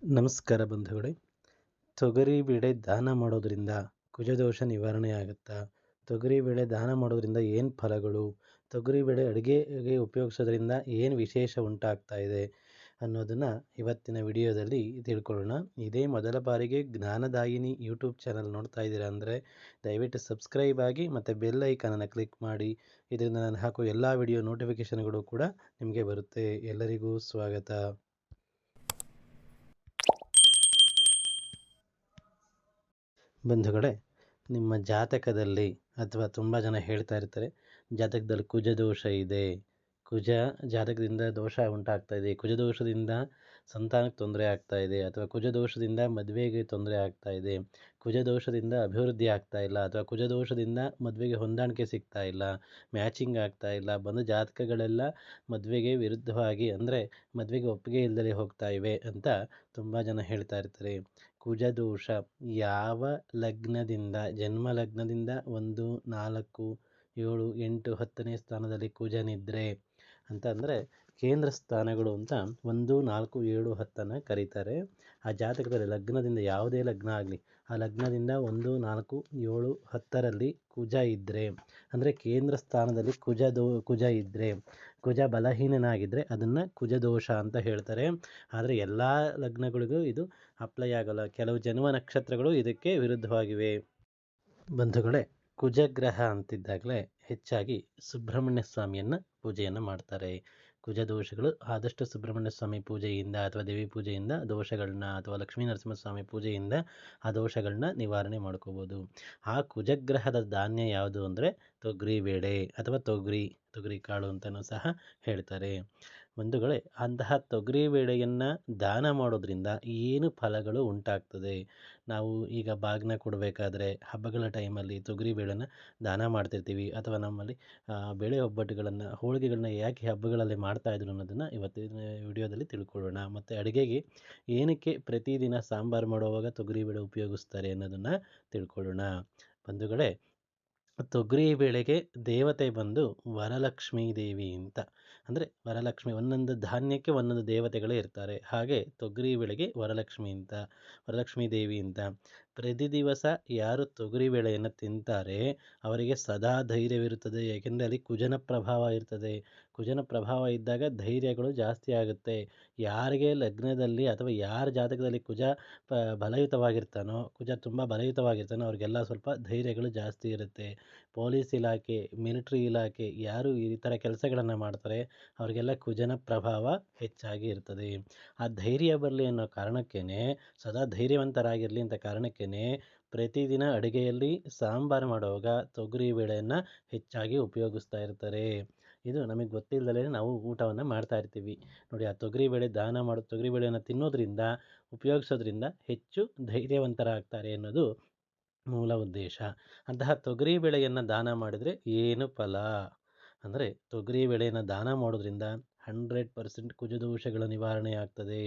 ನಮಸ್ಕಾರ ಬಂಧುಗಳೇ. ತೊಗರಿಬೇಳೆ ದಾನ ಮಾಡೋದ್ರಿಂದ ಕುಜದೋಷ ನಿವಾರಣೆ ಆಗುತ್ತಾ? ತೊಗರಿಬೇಳೆ ದಾನ ಮಾಡೋದ್ರಿಂದ ಏನು ಫಲಗಳು? ತೊಗರಿಬೇಳೆ ಅಡುಗೆಗೆ ಉಪಯೋಗಿಸೋದ್ರಿಂದ ಏನು ವಿಶೇಷ ಉಂಟಾಗ್ತಾ ಇದೆ ಅನ್ನೋದನ್ನು ಇವತ್ತಿನ ವಿಡಿಯೋದಲ್ಲಿ ತಿಳ್ಕೊಳ್ಳೋಣ. ಇದೇ ಮೊದಲ ಬಾರಿಗೆ ಜ್ಞಾನದಾಯಿನಿ ಯೂಟ್ಯೂಬ್ ಚಾನಲ್ ನೋಡ್ತಾ ಇದ್ದೀರಾ ಅಂದರೆ ದಯವಿಟ್ಟು ಸಬ್ಸ್ಕ್ರೈಬ್ ಆಗಿ ಮತ್ತು ಬೆಲ್ ಐಕಾನನ್ನು ಕ್ಲಿಕ್ ಮಾಡಿ. ಇದರಿಂದ ನಾನು ಹಾಕೋ ಎಲ್ಲ ವಿಡಿಯೋ ನೋಟಿಫಿಕೇಷನ್ಗಳು ಕೂಡ ನಿಮಗೆ ಬರುತ್ತೆ. ಎಲ್ಲರಿಗೂ ಸ್ವಾಗತ. ಬಂಧುಗಳೇ, ನಿಮ್ಮ ಜಾತಕದಲ್ಲಿ ಅಥವಾ ತುಂಬ ಜನ ಹೇಳ್ತಾ ಇರ್ತಾರೆ, ಜಾತಕದಲ್ಲಿ ಕುಜದೋಷ ಇದೆ, ಕುಜ ಜಾತಕದಿಂದ ದೋಷ ಉಂಟಾಗ್ತಾ ಇದೆ, ಕುಜದೋಷದಿಂದ ಸಂತಾನಕ್ಕೆ ತೊಂದರೆ ಆಗ್ತಾ ಇದೆ, ಅಥವಾ ಕುಜದೋಷದಿಂದ ಮದುವೆಗೆ ತೊಂದರೆ ಆಗ್ತಾ ಇದೆ, ಕುಜದೋಷದಿಂದ ಅಭಿವೃದ್ಧಿ ಆಗ್ತಾ ಇಲ್ಲ, ಅಥವಾ ಕುಜದೋಷದಿಂದ ಮದುವೆಗೆ ಹೊಂದಾಣಿಕೆ ಸಿಗ್ತಾ ಇಲ್ಲ, ಮ್ಯಾಚಿಂಗ್ ಆಗ್ತಾ ಇಲ್ಲ, ಬಂದ ಜಾತಕಗಳೆಲ್ಲ ಮದುವೆಗೆ ವಿರುದ್ಧವಾಗಿ ಅಂದರೆ ಮದುವೆಗೆ ಒಪ್ಪಿಗೆ ಇಲ್ಲದೆ ಹೋಗ್ತಾ ಇವೆ ಅಂತ ತುಂಬ ಜನ ಹೇಳ್ತಾ ಇರ್ತಾರೆ. ಕುಜದೋಷ ಯಾವ ಲಗ್ನದಿಂದ, ಜನ್ಮ ಲಗ್ನದಿಂದ 1, 4, 7, 8, 10ನೇ ಸ್ಥಾನದಲ್ಲಿ ಕುಜನಿದ್ರೆ ಅಂತ ಅಂದರೆ ಕೇಂದ್ರ ಸ್ಥಾನಗಳು ಅಂತ 1, 4, 7, 10 ಕರೀತಾರೆ. ಆ ಜಾತಕದಲ್ಲಿ ಲಗ್ನದಿಂದ ಯಾವುದೇ ಲಗ್ನ ಆಗಲಿ, ಆ ಲಗ್ನದಿಂದ 1, 4, 7, 10ರಲ್ಲಿ ಕುಜ ಇದ್ದರೆ ಅಂದರೆ ಕೇಂದ್ರ ಸ್ಥಾನದಲ್ಲಿ ಕುಜ ಇದ್ದರೆ, ಕುಜ ಬಲಹೀನನಾಗಿದ್ದರೆ ಅದನ್ನು ಕುಜದೋಷ ಅಂತ ಹೇಳ್ತಾರೆ. ಆದರೆ ಎಲ್ಲ ಲಗ್ನಗಳಿಗೂ ಇದು ಅಪ್ಲೈ ಆಗಲ್ಲ. ಕೆಲವು ಜನ್ಮ ನಕ್ಷತ್ರಗಳು ಇದಕ್ಕೆ ವಿರುದ್ಧವಾಗಿವೆ. ಬಂಧುಗಳೇ, ಕುಜಗ್ರಹ ಅಂತಿದ್ದಾಗಲೇ ಹೆಚ್ಚಾಗಿ ಸುಬ್ರಹ್ಮಣ್ಯ ಸ್ವಾಮಿಯನ್ನು ಪೂಜೆಯನ್ನು ಮಾಡ್ತಾರೆ. ಕುಜ ದೋಷಗಳು ಆದಷ್ಟು ಸುಬ್ರಹ್ಮಣ್ಯ ಸ್ವಾಮಿ ಪೂಜೆಯಿಂದ ಅಥವಾ ದೇವಿ ಪೂಜೆಯಿಂದ ದೋಷಗಳನ್ನ, ಅಥವಾ ಲಕ್ಷ್ಮೀ ನರಸಿಂಹಸ್ವಾಮಿ ಪೂಜೆಯಿಂದ ಆ ದೋಷಗಳನ್ನ ನಿವಾರಣೆ ಮಾಡ್ಕೋಬೋದು. ಆ ಕುಜಗ್ರಹದ ಧಾನ್ಯ ಯಾವುದು ಅಂದರೆ ತೊಗರಿಬೇಳೆ ಅಥವಾ ತೊಗರಿ ಕಾಳು ಅಂತಲೂ ಸಹ ಹೇಳ್ತಾರೆ. ಬಂಧುಗಳೇ, ಅಂತಹ ತೊಗರಿಬೇಳೆಯನ್ನು ದಾನ ಮಾಡೋದ್ರಿಂದ ಏನು ಫಲಗಳು ಉಂಟಾಗ್ತದೆ? ನಾವು ಈಗ ಬಾಗಿನ ಕೊಡಬೇಕಾದ್ರೆ ಹಬ್ಬಗಳ ಟೈಮಲ್ಲಿ ತೊಗರಿಬೇಳೆನ ದಾನ ಮಾಡ್ತಿರ್ತೀವಿ, ಅಥವಾ ನಮ್ಮಲ್ಲಿ ಬೇಳೆ ಒಬ್ಬಟ್ಟುಗಳನ್ನು, ಹೋಳಿಗೆಗಳನ್ನ ಯಾಕೆ ಹಬ್ಬಗಳಲ್ಲಿ ಮಾಡ್ತಾಯಿದ್ರು ಅನ್ನೋದನ್ನು ಇವತ್ತಿನ ವಿಡಿಯೋದಲ್ಲಿ ತಿಳ್ಕೊಳ್ಳೋಣ. ಮತ್ತು ಅಡುಗೆಗೆ ಏನಕ್ಕೆ ಪ್ರತಿದಿನ ಸಾಂಬಾರು ಮಾಡುವಾಗ ತೊಗರಿಬೇಳೆ ಉಪಯೋಗಿಸ್ತಾರೆ ಅನ್ನೋದನ್ನು ತಿಳ್ಕೊಳ್ಳೋಣ. ಬಂಧುಗಳೇ, ತೊಗರಿಬೇಳೆಗೆ ದೇವತೆ ಬಂದು ವರಲಕ್ಷ್ಮೀ ದೇವಿ ಅಂತ. ಅಂದರೆ ವರಲಕ್ಷ್ಮಿ, ಒಂದೊಂದು ಧಾನ್ಯಕ್ಕೆ ಒಂದೊಂದು ದೇವತೆಗಳೇ ಇರ್ತಾರೆ. ಹಾಗೆ ತೊಗರಿಬೇಳೆಗೆ ವರಲಕ್ಷ್ಮೀ ದೇವಿ ಅಂತ. ಪ್ರತಿ ದಿವಸ ಯಾರು ತೊಗರಿಬೇಳೆಯನ್ನು ತಿಂತಾರೆ ಅವರಿಗೆ ಸದಾ ಧೈರ್ಯವಿರುತ್ತದೆ. ಏಕೆಂದರೆ ಅಲ್ಲಿ ಕುಜನ ಪ್ರಭಾವ ಇರ್ತದೆ. ಕುಜನ ಪ್ರಭಾವ ಇದ್ದಾಗ ಧೈರ್ಯಗಳು ಜಾಸ್ತಿ ಆಗುತ್ತೆ. ಯಾರಿಗೆ ಲಗ್ನದಲ್ಲಿ ಅಥವಾ ಯಾರ ಜಾತಕದಲ್ಲಿ ಕುಜ ಬಲಯುತವಾಗಿರ್ತಾನೋ, ಕುಜ ತುಂಬ ಬಲಯುತವಾಗಿರ್ತಾನೋ ಅವ್ರಿಗೆಲ್ಲ ಸ್ವಲ್ಪ ಧೈರ್ಯಗಳು ಜಾಸ್ತಿ ಇರುತ್ತೆ. ಪೊಲೀಸ್ ಇಲಾಖೆ, ಮಿಲಿಟ್ರಿ ಇಲಾಖೆ, ಯಾರು ಈ ಥರ ಕೆಲಸಗಳನ್ನು ಮಾಡ್ತಾರೆ ಅವರಿಗೆಲ್ಲ ಕುಜನ ಪ್ರಭಾವ ಹೆಚ್ಚಾಗಿ ಇರ್ತದೆ. ಆ ಧೈರ್ಯ ಬರಲಿ ಅನ್ನೋ ಕಾರಣಕ್ಕೇ, ಸದಾ ಧೈರ್ಯವಂತರಾಗಿರಲಿ ಅಂತ ಕಾರಣಕ್ಕೇ ಪ್ರತಿದಿನ ಅಡುಗೆಯಲ್ಲಿ ಸಾಂಬಾರು ಮಾಡುವಾಗ ತೊಗರಿಬೇಳೆಯನ್ನು ಹೆಚ್ಚಾಗಿ ಉಪಯೋಗಿಸ್ತಾ ಇರ್ತಾರೆ. ಇದು ನಮಗೆ ಗೊತ್ತಿಲ್ಲದಲೇ ನಾವು ಊಟವನ್ನು ಮಾಡ್ತಾ ಇರ್ತೀವಿ ನೋಡಿ. ಆ ತೊಗರಿಬೇಳೆಯನ್ನು ತಿನ್ನೋದ್ರಿಂದ, ಉಪಯೋಗಿಸೋದ್ರಿಂದ ಹೆಚ್ಚು ಧೈರ್ಯವಂತರಾಗ್ತಾರೆ ಅನ್ನೋದು ಮೂಲ ಉದ್ದೇಶ. ಅಂತಹ ತೊಗರಿಬೇಳೆಯನ್ನು ದಾನ ಮಾಡಿದರೆ ಏನು ಫಲ ಅಂದರೆ, ತೊಗರಿಬೇಳೆಯನ್ನು ದಾನ ಮಾಡೋದ್ರಿಂದ 100% ಕುಜದೋಷಗಳ ನಿವಾರಣೆ ಆಗ್ತದೆ.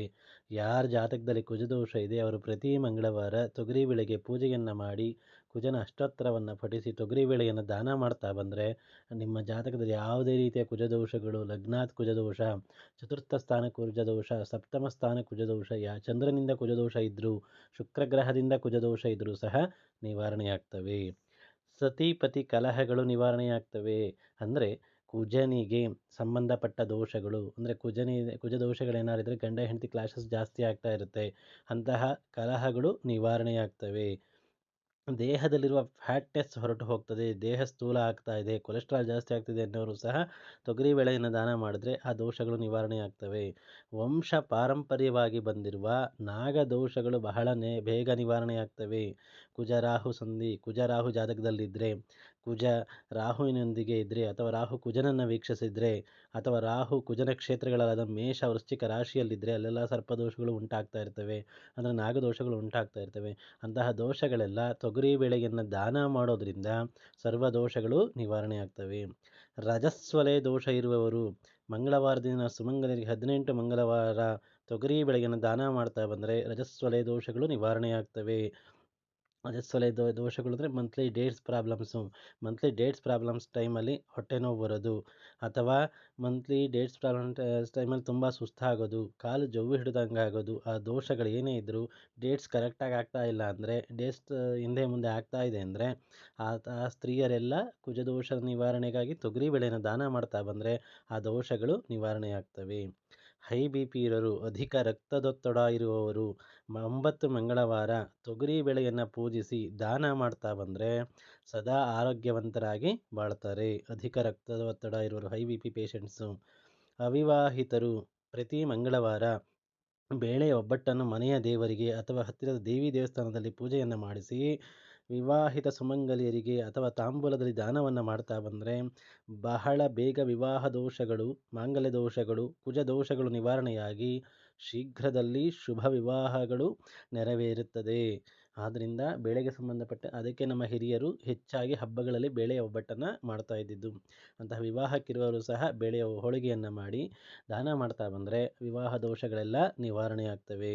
ಯಾರ ಜಾತಕದಲ್ಲಿ ಕುಜದೋಷ ಇದೆ ಅವರು ಪ್ರತಿ ಮಂಗಳವಾರ ತೊಗರಿಬೇಳೆಗೆ ಪೂಜೆಯನ್ನು ಮಾಡಿ, ಕುಜನ ಅಷ್ಟೋತ್ತರವನ್ನು ಪಠಿಸಿ ತೊಗರಿಬೇಳೆಯನ್ನು ದಾನ ಮಾಡ್ತಾ ಬಂದರೆ ನಿಮ್ಮ ಜಾತಕದಲ್ಲಿ ಯಾವುದೇ ರೀತಿಯ ಕುಜದೋಷಗಳು, ಲಗ್ನಾತ್ ಕುಜದೋಷ, ಚತುರ್ಥ ಸ್ಥಾನ ಕುಜದೋಷ, ಸಪ್ತಮ ಸ್ಥಾನ ಕುಜದೋಷ, ಚಂದ್ರನಿಂದ ಕುಜದೋಷ ಇದ್ದರೂ, ಶುಕ್ರಗ್ರಹದಿಂದ ಕುಜದೋಷ ಇದ್ದರೂ ಸಹ ನಿವಾರಣೆಯಾಗ್ತವೆ. ಸತಿಪತಿ ಕಲಹಗಳು ನಿವಾರಣೆಯಾಗ್ತವೆ. ಅಂದರೆ ಕುಜನಿಗೆ ಸಂಬಂಧಪಟ್ಟ ದೋಷಗಳು, ಅಂದರೆ ಕುಜ ದೋಷಗಳೇನಾರಿದ್ರೆ ಗಂಡ ಹೆಂಡತಿ ಕ್ಲಾಶಸ್ ಜಾಸ್ತಿ ಆಗ್ತಾ ಇರುತ್ತೆ. ಅಂತಹ ಕಲಹಗಳು ನಿವಾರಣೆಯಾಗ್ತವೆ. ದೇಹದಲ್ಲಿರುವ ಫ್ಯಾಟ್ನೆಸ್ ಹೊರಟು ಹೋಗ್ತದೆ, ದೇಹ ಸ್ಥೂಲ ಆಗ್ತಾ ಇದೆ, ಕೊಲೆಸ್ಟ್ರಾಲ್ ಜಾಸ್ತಿ ಆಗ್ತಿದೆ ಅನ್ನೋರು ಸಹ ತೊಗರಿಬೇಳೆಯನ್ನು ದಾನ ಮಾಡಿದ್ರೆ ಆ ದೋಷಗಳು ನಿವಾರಣೆ ಆಗ್ತವೆ. ವಂಶ ಪಾರಂಪರ್ಯವಾಗಿ ಬಂದಿರುವ ನಾಗದೋಷಗಳು ಬಹಳ ಬೇಗ ನಿವಾರಣೆ ಆಗ್ತವೆ. ಕುಜರಾಹು ಸಂಧಿ, ಕುಜರಾಹು ಜಾತಕದಲ್ಲಿದ್ದರೆ, ಕುಜ ರಾಹುವಿನೊಂದಿಗೆ ಇದ್ದರೆ, ಅಥವಾ ರಾಹು ಕುಜನನ್ನು ವೀಕ್ಷಿಸಿದರೆ, ಅಥವಾ ರಾಹು ಕುಜನ ಕ್ಷೇತ್ರಗಳಾದ ಮೇಷ ವೃಶ್ಚಿಕ ರಾಶಿಯಲ್ಲಿದ್ದರೆ ಅಲ್ಲೆಲ್ಲ ಸರ್ಪದೋಷಗಳು ಉಂಟಾಗ್ತಾ ಇರ್ತವೆ, ಅಂದರೆ ನಾಗದೋಷಗಳು ಉಂಟಾಗ್ತಾ ಇರ್ತವೆ. ಅಂತಹ ದೋಷಗಳೆಲ್ಲ ತೊಗರಿಬೇಳೆಯನ್ನು ದಾನ ಮಾಡೋದ್ರಿಂದ ಸರ್ವ ದೋಷಗಳು ನಿವಾರಣೆ ಆಗ್ತವೆ. ರಜಸ್ವಲೆ ದೋಷ ಇರುವವರು ಮಂಗಳವಾರ ದಿನ ಸುಮಂಗಲರಿಗೆ 18 ಮಂಗಳವಾರ ತೊಗರಿಬೇಳೆಯನ್ನು ದಾನ ಮಾಡ್ತಾ ಬಂದರೆ ರಜಸ್ವಲೆ ದೋಷಗಳು ನಿವಾರಣೆ ಆಗ್ತವೆ. ರಜಸ್ವಲೆ ದೋಷಗಳು ಅಂದರೆ ಮಂತ್ಲಿ ಡೇಟ್ಸ್ ಪ್ರಾಬ್ಲಮ್ಸ್ ಟೈಮಲ್ಲಿ ಹೊಟ್ಟೆ ನೋವು ಬರೋದು, ಅಥವಾ ಮಂತ್ಲಿ ಡೇಟ್ಸ್ ಪ್ರಾಬ್ಲಮ್ ಟೈಮಲ್ಲಿ ತುಂಬ ಸುಸ್ತಾಗೋದು, ಕಾಲು ಜವ್ವು ಹಿಡ್ದಂಗೆ ಆಗೋದು. ಆ ದೋಷಗಳು ಏನೇ ಇದ್ದರೂ ಡೇಟ್ಸ್ ಕರೆಕ್ಟಾಗಿ ಆಗ್ತಾ ಇಲ್ಲ ಅಂದರೆ, ಡೇಟ್ಸ್ ಹಿಂದೆ ಮುಂದೆ ಆಗ್ತಾ ಇದೆ ಅಂದರೆ ಆ ಸ್ತ್ರೀಯರೆಲ್ಲ ಕುಜದೋಷ ನಿವಾರಣೆಗಾಗಿ ತೊಗರಿಬೇಳೆನ ದಾನ ಮಾಡ್ತಾ ಬಂದರೆ ಆ ದೋಷಗಳು ನಿವಾರಣೆ ಆಗ್ತವೆ. ಹೈ ಬಿ ಪಿ ಇರೋರು, ಅಧಿಕ ರಕ್ತದೊತ್ತಡ ಇರುವವರು 9 ಮಂಗಳವಾರ ತೊಗರಿ ಬೇಳೆಯನ್ನು ಪೂಜಿಸಿ ದಾನ ಮಾಡ್ತಾ ಬಂದರೆ ಸದಾ ಆರೋಗ್ಯವಂತರಾಗಿ ಬಾಳ್ತಾರೆ. ಅಧಿಕ ರಕ್ತದ ಒತ್ತಡ ಇರೋರು, ಹೈ ಬಿ ಪಿ ಪೇಷಂಟ್ಸು. ಅವಿವಾಹಿತರು ಪ್ರತಿ ಮಂಗಳವಾರ ಬೇಳೆ ಒಬ್ಬಟ್ಟನ್ನು ಮನೆಯ ದೇವರಿಗೆ ಅಥವಾ ಹತ್ತಿರದ ದೇವಿ ದೇವಸ್ಥಾನದಲ್ಲಿ ಪೂಜೆಯನ್ನು ಮಾಡಿಸಿ ವಿವಾಹಿತ ಸುಮಂಗಲಿಯರಿಗೆ ಅಥವಾ ತಾಂಬೂಲದಲ್ಲಿ ದಾನವನ್ನು ಮಾಡ್ತಾ ಬಂದರೆ ಬಹಳ ಬೇಗ ವಿವಾಹ ದೋಷಗಳು, ಮಾಂಗಲ್ಯ ದೋಷಗಳು, ಕುಜ ದೋಷಗಳು ನಿವಾರಣೆಯಾಗಿ ಶೀಘ್ರದಲ್ಲಿ ಶುಭ ವಿವಾಹಗಳು ನೆರವೇರುತ್ತದೆ. ಆದ್ದರಿಂದ ಬೇಳೆಗೆ ಸಂಬಂಧಪಟ್ಟ ಅದಕ್ಕೆ ನಮ್ಮ ಹಿರಿಯರು ಹೆಚ್ಚಾಗಿ ಹಬ್ಬಗಳಲ್ಲಿ ಬೇಳೆಯ ಒಬ್ಬಟ್ಟನ್ನು ಮಾಡ್ತಾ ಇದ್ದಿದ್ದು. ಅಂತಹ ವಿವಾಹಕ್ಕಿರುವವರು ಸಹ ಬೇಳೆಯ ಹೋಳಿಗೆಯನ್ನು ಮಾಡಿ ದಾನ ಮಾಡ್ತಾ ಬಂದರೆ ವಿವಾಹ ದೋಷಗಳೆಲ್ಲ ನಿವಾರಣೆ ಆಗ್ತವೆ.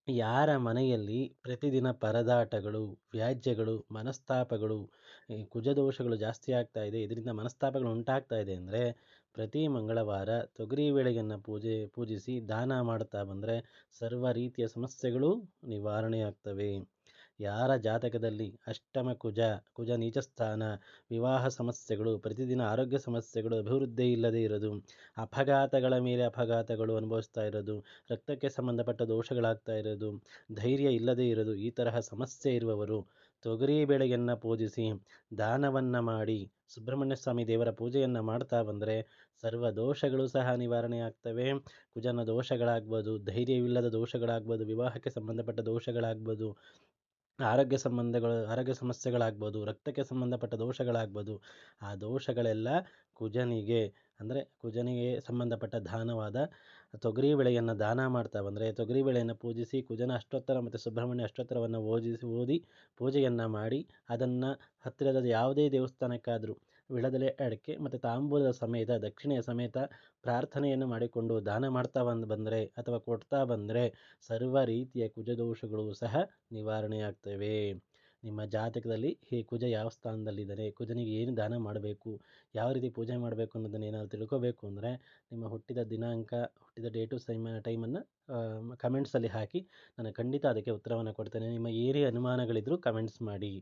ಯಾರ ಮನೆಯಲ್ಲಿ ಪ್ರತಿದಿನ ಪರದಾಟಗಳು, ವ್ಯಾಜ್ಯಗಳು, ಮನಸ್ತಾಪಗಳು, ಕುಜದೋಷಗಳು ಜಾಸ್ತಿ ಆಗ್ತಾ ಇದೆ, ಇದರಿಂದ ಮನಸ್ತಾಪಗಳು ಉಂಟಾಗ್ತಾ ಇದೆ ಅಂದರೆ ಪ್ರತಿ ಮಂಗಳವಾರ ತೊಗರಿ ಬೇಳೆಯನ್ನು ಪೂಜಿಸಿ ದಾನ ಮಾಡ್ತಾ ಬಂದರೆ ಸರ್ವ ರೀತಿಯ ಸಮಸ್ಯೆಗಳು ನಿವಾರಣೆ ಆಗ್ತವೆ. ಯಾರ ಜಾತಕದಲ್ಲಿ ಅಷ್ಟಮ ಕುಜ ನೀಚಸ್ಥಾನ, ವಿವಾಹ ಸಮಸ್ಯೆಗಳು, ಪ್ರತಿದಿನ ಆರೋಗ್ಯ ಸಮಸ್ಯೆಗಳು, ಅಭಿವೃದ್ಧಿ ಇಲ್ಲದೇ ಇರೋದು, ಅಪಘಾತಗಳ ಮೇಲೆ ಅಪಘಾತಗಳು ಅನುಭವಿಸ್ತಾ ಇರೋದು, ರಕ್ತಕ್ಕೆ ಸಂಬಂಧಪಟ್ಟ ದೋಷಗಳಾಗ್ತಾ ಇರೋದು, ಧೈರ್ಯ ಇಲ್ಲದೇ ಇರೋದು, ಈ ತರಹ ಸಮಸ್ಯೆ ಇರುವವರು ತೊಗರಿ ಬೇಳೆಯನ್ನು ಪೂಜಿಸಿ ದಾನವನ್ನು ಮಾಡಿ ಸುಬ್ರಹ್ಮಣ್ಯ ಸ್ವಾಮಿ ದೇವರ ಪೂಜೆಯನ್ನು ಮಾಡ್ತಾ ಬಂದರೆ ಸರ್ವ ದೋಷಗಳು ಸಹ ನಿವಾರಣೆ ಆಗ್ತವೆ. ಕುಜನ ದೋಷಗಳಾಗ್ಬೋದು, ಧೈರ್ಯವಿಲ್ಲದ ದೋಷಗಳಾಗ್ಬೋದು, ವಿವಾಹಕ್ಕೆ ಸಂಬಂಧಪಟ್ಟ ದೋಷಗಳಾಗ್ಬೋದು, ಆರೋಗ್ಯ ಸಮಸ್ಯೆಗಳಾಗ್ಬೋದು, ರಕ್ತಕ್ಕೆ ಸಂಬಂಧಪಟ್ಟ ದೋಷಗಳಾಗ್ಬೋದು. ಆ ದೋಷಗಳೆಲ್ಲ ಕುಜನಿಗೆ ಸಂಬಂಧಪಟ್ಟ ದಾನವಾದ ತೊಗರಿ ಬೇಳೆಯನ್ನು ದಾನ ಮಾಡ್ತಾ ಬಂದರೆ, ತೊಗರಿ ಬೇಳೆಯನ್ನು ಪೂಜಿಸಿ ಕುಜನ ಅಷ್ಟೋತ್ತರ ಮತ್ತು ಸುಬ್ರಹ್ಮಣ್ಯ ಅಷ್ಟೋತ್ತರವನ್ನು ಓದಿ ಪೂಜೆಯನ್ನು ಮಾಡಿ ಅದನ್ನು ಹತ್ತಿರದ ಯಾವುದೇ ದೇವಸ್ಥಾನಕ್ಕಾದರೂ ವಿಳದೆಲೆ ಅಡಿಕೆ ಮತ್ತು ತಾಂಬೂಲದ ಸಮೇತ, ದಕ್ಷಿಣೆಯ ಸಮೇತ ಪ್ರಾರ್ಥನೆಯನ್ನು ಮಾಡಿಕೊಂಡು ದಾನ ಮಾಡ್ತಾ ಬಂದರೆ ಅಥವಾ ಕೊಡ್ತಾ ಬಂದರೆ ಸರ್ವ ರೀತಿಯ ಕುಜದೋಷಗಳು ಸಹ ನಿವಾರಣೆ ಆಗ್ತವೆ. ನಿಮ್ಮ ಜಾತಕದಲ್ಲಿ ಕುಜ ಯಾವ ಸ್ಥಾನದಲ್ಲಿದ್ದಾರೆ, ಕುಜನಿಗೆ ಏನು ದಾನ ಮಾಡಬೇಕು, ಯಾವ ರೀತಿ ಪೂಜೆ ಮಾಡಬೇಕು ಅನ್ನೋದನ್ನು ಏನಾದರೂ ತಿಳ್ಕೋಬೇಕು ಅಂದರೆ ನಿಮ್ಮ ಹುಟ್ಟಿದ ದಿನಾಂಕ, ಹುಟ್ಟಿದ ಡೇಟು ಟೈಮನ್ನು ಕಮೆಂಟ್ಸಲ್ಲಿ ಹಾಕಿ, ನಾನು ಖಂಡಿತ ಅದಕ್ಕೆ ಉತ್ತರವನ್ನು ಕೊಡ್ತೇನೆ. ನಿಮ್ಮ ಏನೇ ಅನುಮಾನಗಳಿದ್ದರೂ ಕಮೆಂಟ್ಸ್ ಮಾಡಿ.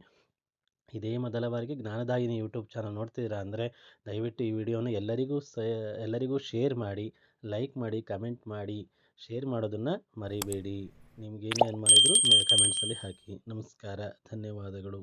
ಇದೇ ಮೊದಲ ಬಾರಿಗೆ ಜ್ಞಾನದಾಯಿನಿ ಯೂಟ್ಯೂಬ್ ಚಾನಲ್ ನೋಡ್ತಿದ್ದೀರಾ ಅಂದರೆ ದಯವಿಟ್ಟು ಈ ವಿಡಿಯೋನ ಎಲ್ಲರಿಗೂ ಶೇರ್ ಮಾಡಿ, ಲೈಕ್ ಮಾಡಿ, ಕಮೆಂಟ್ ಮಾಡಿ. ಶೇರ್ ಮಾಡೋದನ್ನು ಮರಿಬೇಡಿ. ನಿಮಗೇನೇ ಅನುಮಾನ ಇದ್ದರೂ ಕಮೆಂಟ್ಸಲ್ಲಿ ಹಾಕಿ. ನಮಸ್ಕಾರ, ಧನ್ಯವಾದಗಳು.